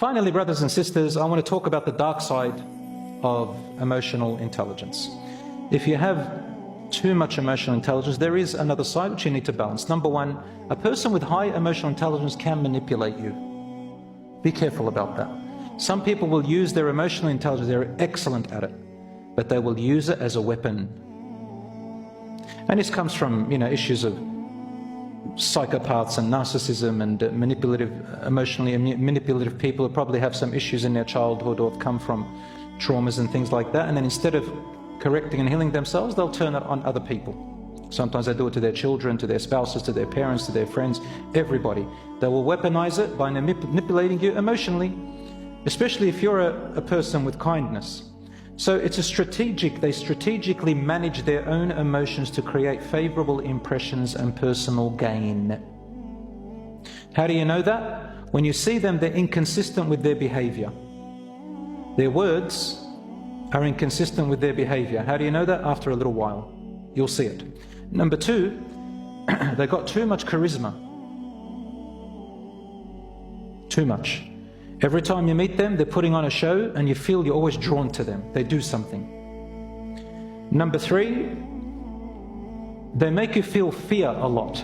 Finally, brothers and sisters, I want to talk about the dark side of emotional intelligence. If you have too much emotional intelligence, there is another side which you need to balance. Number one, a person with high emotional intelligence can manipulate you. Be careful about that. Some people will use their emotional intelligence, they're excellent at it, but they will use it as a weapon. And this comes from, issues of psychopaths and narcissism and emotionally manipulative people who probably have some issues in their childhood or have come from traumas and things like that. And then instead of correcting and healing themselves, they'll turn it on other people. Sometimes they do it to their children, to their spouses, to their parents, to their friends, everybody. They will weaponize it by manipulating you emotionally, especially if you're a person with kindness. So it's they strategically manage their own emotions to create favorable impressions and personal gain. How do you know that? When you see them, they're inconsistent with their behavior. Their words are inconsistent with their behavior. How do you know that? After a little while, you'll see it. Number two, they got too much charisma. Too much. Every time you meet them, they're putting on a show and you feel you're always drawn to them. They do something. Number three, they make you feel fear a lot.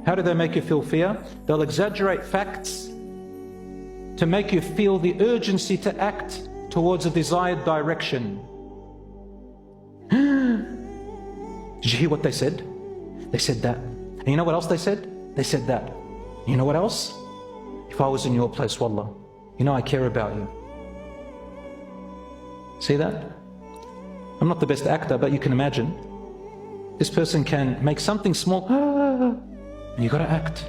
How do they make you feel fear? They'll exaggerate facts to make you feel the urgency to act towards a desired direction. Did you hear what they said? They said that. And you know what else they said? They said that. You know what else? If I was in your place, wallah, I care about you. See that? I'm not the best actor, but you can imagine. This person can make something small, and you got to act.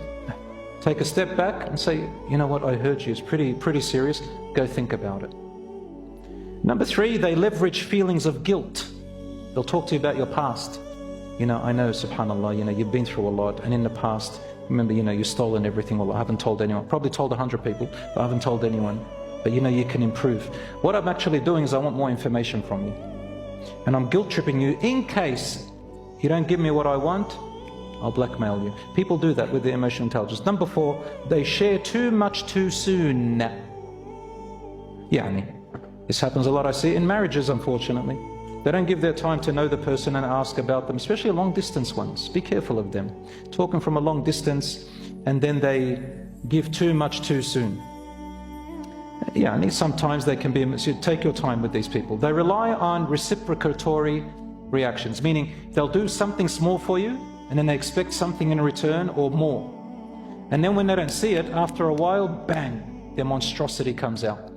Take a step back and say, you know what, I heard you. It's pretty serious. Go think about it. Number three, they leverage feelings of guilt. They'll talk to you about your past. I know, subhanAllah, you've been through a lot, and in the past, remember, you've stolen everything. Well, I haven't told anyone. Probably told 100 people, but I haven't told anyone. But you can improve. What I'm actually doing is I want more information from you. And I'm guilt tripping you in case you don't give me what I want, I'll blackmail you. People do that with their emotional intelligence. Number four, they share too much too soon. This happens a lot. I see it in marriages, unfortunately. They don't give their time to know the person and ask about them, especially long distance ones. Be careful of them. Talking from a long distance, and then they give too much too soon. Sometimes they can be, so take your time with these people. They rely on reciprocatory reactions, meaning they'll do something small for you, and then they expect something in return or more. And then when they don't see it, after a while, bang, their monstrosity comes out.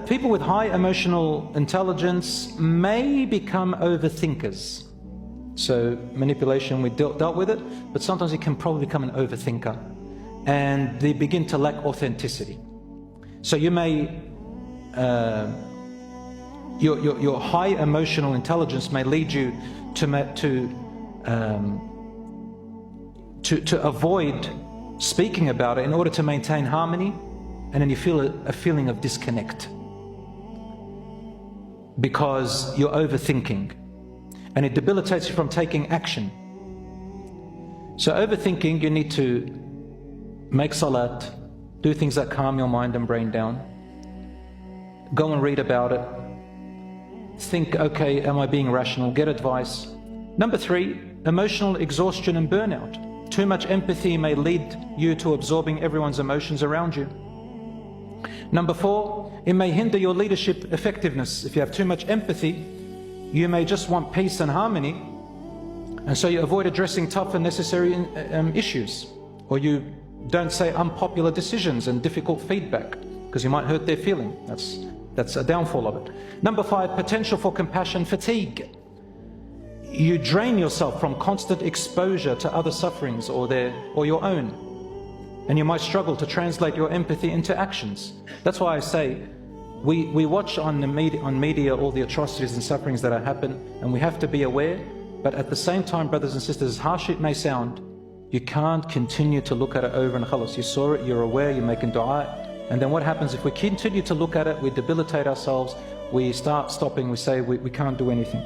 People with high emotional intelligence may become overthinkers. So manipulation, we dealt with it, but sometimes you can probably become an overthinker, and they begin to lack authenticity. So you may, your high emotional intelligence may lead you to avoid speaking about it in order to maintain harmony. And then you feel a feeling of disconnect because you're overthinking, and it debilitates you from taking action. So overthinking, you need to make salat, do things that calm your mind and brain down, go and read about it, think, okay, am I being rational? Get advice. Number three, emotional exhaustion and burnout. Too much empathy may lead you to absorbing everyone's emotions around you. Number four, it may hinder your leadership effectiveness. If you have too much empathy, you may just want peace and harmony, and so you avoid addressing tough and necessary issues, or you don't say unpopular decisions and difficult feedback because you might hurt their feeling. That's a downfall of it. Number five, potential for compassion fatigue. You drain yourself from constant exposure to other sufferings or your own. And you might struggle to translate your empathy into actions. That's why I say, we watch on media all the atrocities and sufferings that happen, and we have to be aware, but at the same time, brothers and sisters, as harsh it may sound, you can't continue to look at it over and khalas. You saw it, you're aware, you're making dua, and then what happens if we continue to look at it, we debilitate ourselves, we start stopping, we say we can't do anything.